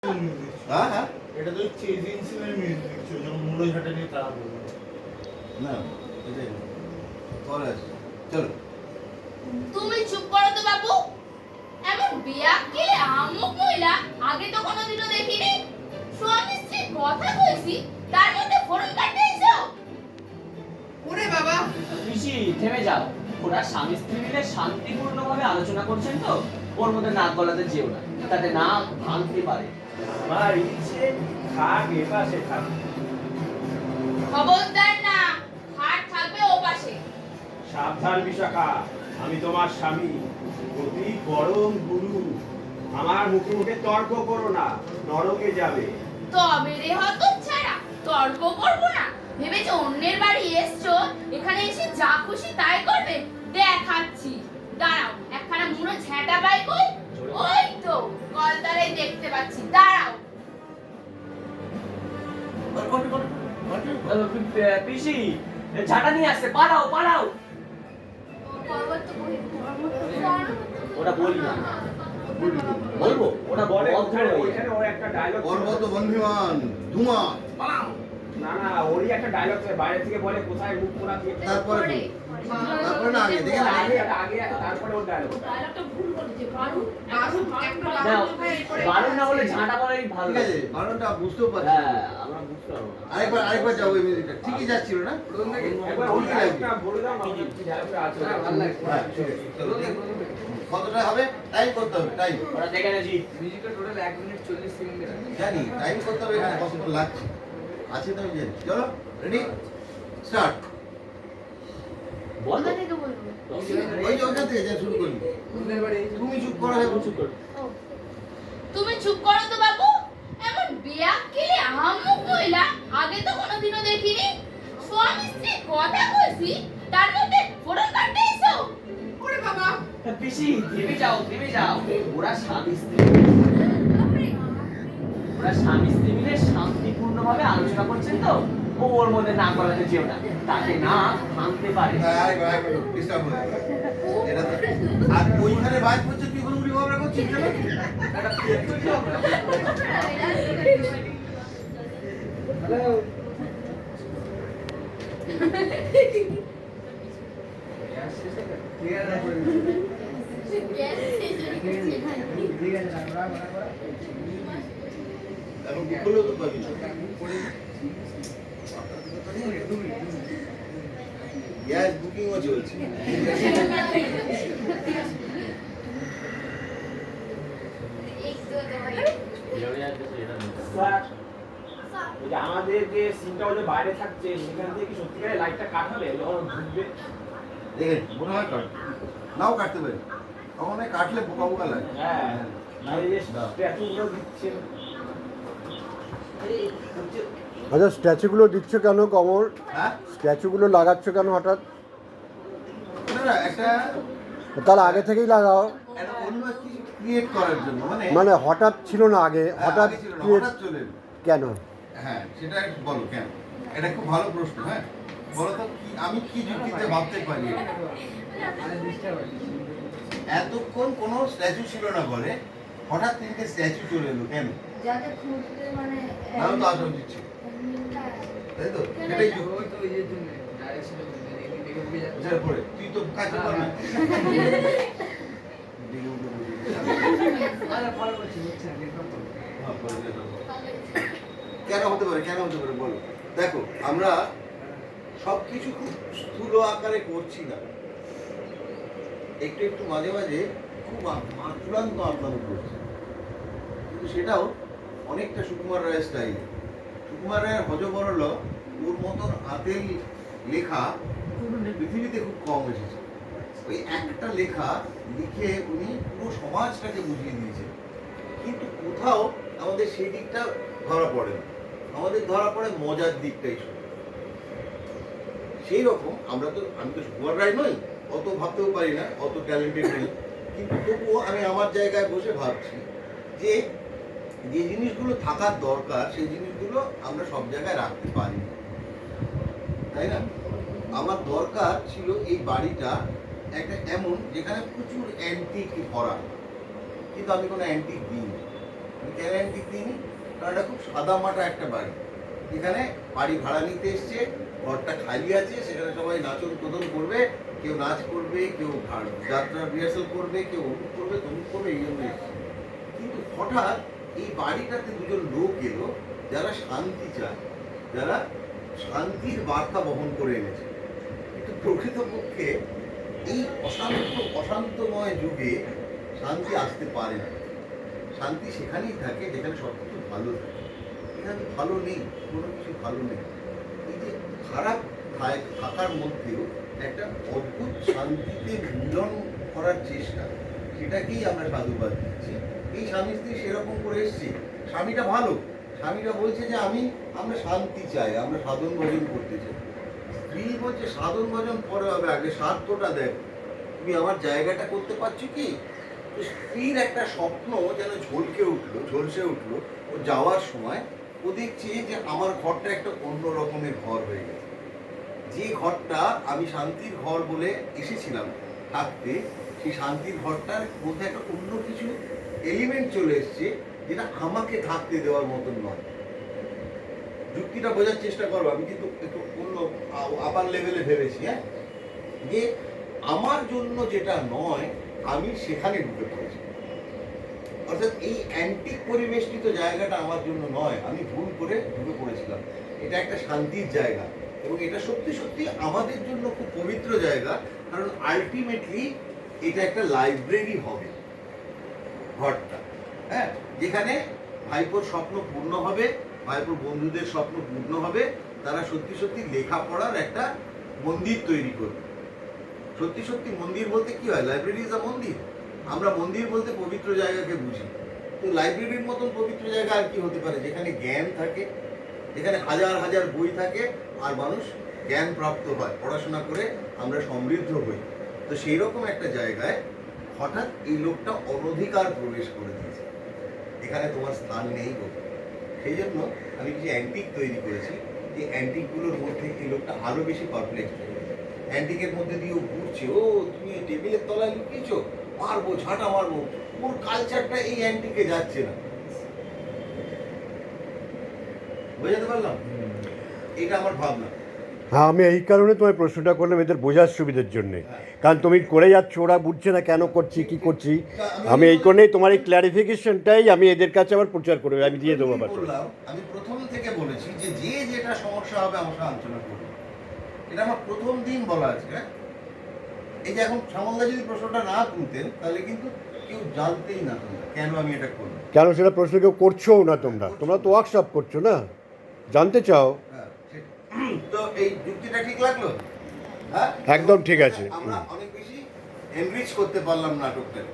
হ্যাঁ হ্যাঁ এটা তো এজেন্সির মিউজিক ছিল যখন মুড়ো ঝাঁটা নিয়ে তারা বললো না এটাই পরে আছে চলো তুমি চুপ করো তো বাবু। এমন বিয়াকে আমুক মহিলা আগে তো কোনোদিনও দেখিনি। স্বামী স্ত্রী কথা কইছি তার মধ্যে ফোরন কাটতে এসো। ওরে বাবা, পিসি থেমে যাও। ওরা স্বামী স্ত্রী মিলে শান্তিপূর্ণভাবে আলোচনা করছেন তো, ওর মধ্যে নাক গলাতে যেও না, তাতে নাক ভাঙতে পারে। ভাই ইচ্ছে খাট এ পাশে থাক। খবরদার না, খাট থাকবে ও পাশে। সাবধান বিশাখা, আমি তোমার স্বামী, অতি পরম গুরু। আমার মুখে মুখে তর্ক করো না, নরকে যাবে। তবে রে হতচ্ছাড়া, তর্ক করবো না ভেবেছো অন্যের বাড়ি এসছো, এখানে এসে যা খুশি তাই করবে? দেখাচ্ছি, দাঁড়াও। একখানা মুড়ো ঝ্যাঁটা বাই কই, ওই তো কলতারাই দেখতে পাচ্ছি, দাঁড়াও। পিসি ঝাঁটা নিয়ে আসছে, পালাও পালাও। ওটা বলি না, বলবো ওটা বলে বলে ওইখানে ওর একটা ডায়লগ, পর্বত বন্ধুমান ধুমা পালাও। না না ওরই একটা ডায়লগ বাইরে থেকে বলে কোথায় মুখ পোড়া দিয়ে, তারপরে তারপরে না আগে দেখে না আগে আগে তারপরে ওর ডায়লগ। ডায়লগটা ভুল বলেছে, বারু বারুদ, একটা না বারুদ ভাই পড়ে বারণ না বলে ঝাঁটা বলাই ভালো ঠিক আছে লাগে। কারণটা বুঝতেও পারছি হ্যাঁ আমরা বুঝতে পারবো না। আরেকবার যাবো এই মিউজিকটা ঠিকই যাচ্ছিল না প্রথম থেকে একবার ওই ডায়লগটা বলে দাও না, কি ডায়লগটা আছে। ভালো লাগছে হ্যাঁ ঠিক আছে চলো কতটা হবে টাইম করতে হবে টাইম ওরা দেখে নেছি। মিউজিকটা টোটাল 1 মিনিট 40 সেকেন্ড আছে। জানি টাইম করতে হবে এখানে কতটা লাগছে আছে তো আমি জানি চলো রেডি স্টার্ট বল কোথা থেকে বলবো? ওই যে ওখান থেকে যা শুরু করি ওদের বাড়ি তুমি চুপ করো হ্যাঁ চুপ করো ও, তুমি চুপ করো তো বাবু। এমন বিয়াক্কেলে আহাম্মক মহিলা আগে তো কোনোদিনও দেখিনি। স্বামী স্ত্রী কথা কইছি তার মধ্যে ফোড়ন কাটতে এসো। ওরে বাবা, পিসি থেমে যাও থেমে যাও। ওরা স্বামী স্ত্রী মিলে শান্তিপূর্ণভাবে আলোচনা করছেন তো, ও ওর মধ্যে না করাতে যেও না, তাকে না ভাঙতে পারে। আরেকবার ডিস্টার্ব হলো এটা তো আর ওইখানে বাইক করছে তুই কোনো গুলি ভাবনা করছিস কেন এটা ফেক করছিস আমরা ঠিক আছে এখন বুক করলেও তো পাবি গ্যাস বুকিংও চলছে স্যার, ওই যে আমাদের যে সিনটা ওই যে বাইরে থাকছে সেখান থেকে কি সত্যিকারের লাইটটা কাটাবে যখন ঢুকবে? দেখেন মনে হয় কাট নাও কাটতে পারি কখনো কাটলে বোকা বোকা লাগে হ্যাঁ, না এই যে স্ট্যাচুগুলো দিচ্ছেন। আচ্ছা স্ট্যাচুগুলো দিচ্ছ কেন কমর? হ্যাঁ স্ট্যাচুগুলো লাগাচ্ছ কেন হঠাৎ? না না একটা তাহলে আগে থেকেই লাগাও। একটা অন্য কিছু ক্রিয়েট করার জন্য মানে হঠাৎ ছিল না আগে, হঠাৎ আগে ছিল না, ক্রিয়েট হঠাৎ চলে এলো। কেন? হ্যাঁ সেটা একটু বলো কেন এটা খুব ভালো প্রশ্ন হ্যাঁ বলো তো কি আমি কি যুক্তিতে ভাবতে পারি এটা? এতক্ষণ কোনো স্ট্যাচু ছিল না বলে হঠাৎ থেকে স্ট্যাচু চলে এলো কেন যাতে খুঁজতে মানে নাও তো আসা উচিত ছিল তাই তো এটাই যুক্তি ওই তো ইয়ের জন্য ডাইরেকশন দেখে বুঝে যাচ্ছে। বুঝার পরে তুই তো কাজ কর না আরে পরে করছি বুঝছেন একদম কেন হতে পারে বলো দেখো আমরা সবকিছু খুব স্থূল আকারে করছি না একটু একটু মাঝে মাঝে খুব চূড়ান্ত আত্মানো করছি কিন্তু সেটাও অনেকটা সুকুমার রায়ের স্টাইল সুকুমার রায়ের হজবরল ওর মতন আতেল লেখা পৃথিবীতে খুব কম এসেছে ওই একটা লেখা লিখে উনি পুরো সমাজটাকে বুঝিয়ে দিয়েছে কিন্তু কোথাও আমাদের সেই দিকটা ধরা পড়ে না আমাদের ধরা পড়ে মজার দিকটাই শুধু সেই রকম আমি তো সুকুমার রায় নই অত ভাবতেও পারি না অত ট্যালেন্টেড নই কিন্তু তবুও আমি আমার জায়গায় বসে ভাবছি যে যে জিনিসগুলো থাকার দরকার সেই জিনিসগুলো আমরা সব জায়গায় রাখতে পারি না তাই না আমার দরকার ছিল এই বাড়িটা একটা এমন যেখানে প্রচুর অ্যান্টিক ভরা কিন্তু আমি কোনো অ্যান্টিক দিই আমি কেন অ্যান্টিক দিইনি? কারণ এটা খুব সাদামাটা একটা বাড়ি। এখানে বাড়ি ভাড়া নিতে এসছে, ঘরটা খালি আছে, সেখানে সবাই নাচন কোদন করবে, কেউ নাচ করবে, কেউ যাত্রার রিহার্সাল করবে, কেউ অমুক করবে তমুক করবে, এই জন্য এসছে। কিন্তু হঠাৎ এই বাড়িটাতে দুজন লোক এলো যারা শান্তি চায়, যারা শান্তির বার্তা বহন করে এনেছে। কিন্তু প্রকৃতপক্ষে এই অশান্তময় যুগে শান্তি আসতে পারে না। শান্তি সেখানেই থাকে যেখানে সব কিছু ভালো থাকে। এখানে ভালো নেই, কোনো কিছু ভালো নেই। এই যে খারাপ থাকার মধ্যেও একটা অদ্ভুত শান্তিতে মিলন করার চেষ্টা, সেটাকেই আমরা সাধুবাদ দিচ্ছি। এই স্বামী স্ত্রী সেরকম করে এসছি। স্বামীটা ভালো, স্বামীটা বলছে যে আমরা শান্তি চাই, আমরা সাধন ভজন করতে চাই। স্ত্রী বলছে সাধন ভজন পরে হবে, আগে স্বার্থটা দেখ, তুমি আমার জায়গাটা করতে পারছো কি? তো স্ত্রীর একটা স্বপ্ন যেন ঝলসে উঠলো ও যাওয়ার সময়। ও দেখছে যে আমার ঘরটা একটা অন্য রকমের ঘর হয়ে গেছে। যে ঘরটা আমি শান্তির ঘর বলে এসেছিলাম থাকতে, সেই শান্তির ঘরটার মধ্যে একটা অন্য কিছু এলিমেন্ট চলে এসছে যেটা আমাকে থাকতে দেওয়ার মতন নয়। যুক্তিটা বোঝার চেষ্টা করবো, আমি কিন্তু একটু অন্য আপার লেভেলে ভেবেছি। হ্যাঁ, যে আমার জন্য যেটা নয় আমি সেখানে ঢুকে পড়েছি। অর্থাৎ এই অ্যান্টিক পরিবেষ্টিত জায়গাটা আমার জন্য নয়, আমি ভুল করে ঢুকে পড়েছিলাম। এটা একটা শান্তির জায়গা এবং এটা সত্যি সত্যি আমাদের জন্য খুব পবিত্র জায়গা। কারণ আলটিমেটলি এটা একটা লাইব্রেরি হবে ঘরটা। হ্যাঁ, যেখানে ভাইপোর স্বপ্ন পূর্ণ হবে, ভাইপোর বন্ধুদের স্বপ্ন পূর্ণ হবে। তারা সত্যি সত্যি লেখাপড়ার একটা মন্দির তৈরি করবে। সত্যি সত্যি মন্দির বলতে কি হয়? লাইব্রেরি ইজ আ মন্দির। আমরা মন্দির বলতে পবিত্র জায়গাকে বুঝি। তো লাইব্রেরির মতন পবিত্র জায়গা আর কি হতে পারে? যেখানে জ্ঞান থাকে, যেখানে হাজার হাজার বই থাকে আর মানুষ জ্ঞান প্রাপ্ত হয়, পড়াশোনা করে আমরা সমৃদ্ধ হই। তো সেই রকম একটা জায়গায় হঠাৎ এই লোকটা অনধিকার প্রবেশ করে দিয়েছে। এখানে তোমার স্থান নেই গো। সেই জন্য আমি কিছু অ্যান্টিক তৈরি করেছি। এই অ্যান্টিকগুলোর মধ্যে এই লোকটা আরও বেশি পারপ্লেক্স হয়ে গেছে। অ্যান্টিকের মধ্যে দিয়ে ও ঘুরছে, ও তুমি টেবিলের তলায় লুকিয়েছো, মারবো, ঝাঁটা মারবো। ওর কালচারটা এই অ্যান্টিকে যাচ্ছে না। বোঝাতে পারলাম? এটা আমার ভাবনা। হ্যাঁ, আমি এই কারণে তোমায় প্রশ্নটা করলাম, এদের বোঝার সুবিধার জন্যে। কারণ তুমি করে যাচ্ছ, ওরা বুঝছে না কেন করছি, কি করছি। আমি এই কারণেই তোমার এই ক্ল্যারিফিকেশনটাই আমি এদের কাছে আবার প্রচার করবো, আমি দিয়ে দেবো ব্যাপারটা। আমি প্রথম থেকে বলেছি যে যে যেটা সমস্যা হবে আমার সাথে আলোচনা করবো। এটা আমার প্রথম দিন বলা আছে। হ্যাঁ, এই যে এখন শ্যামলদা যদি প্রশ্নটা না তুলতেন তাহলে কিন্তু কেউ জানতেই না কেন আমি এটা করবো। কেন সেটা প্রশ্ন কেউ করছো না? তোমরা তো ওয়ার্কশপ করছো না, জানতে চাও। তো এই যুক্তিটা ঠিক লাগলো? হ্যাঁ, একদম ঠিক আছে। আমরা অনেক বেশি এনরিচ করতে পারলাম নাটকটাকে।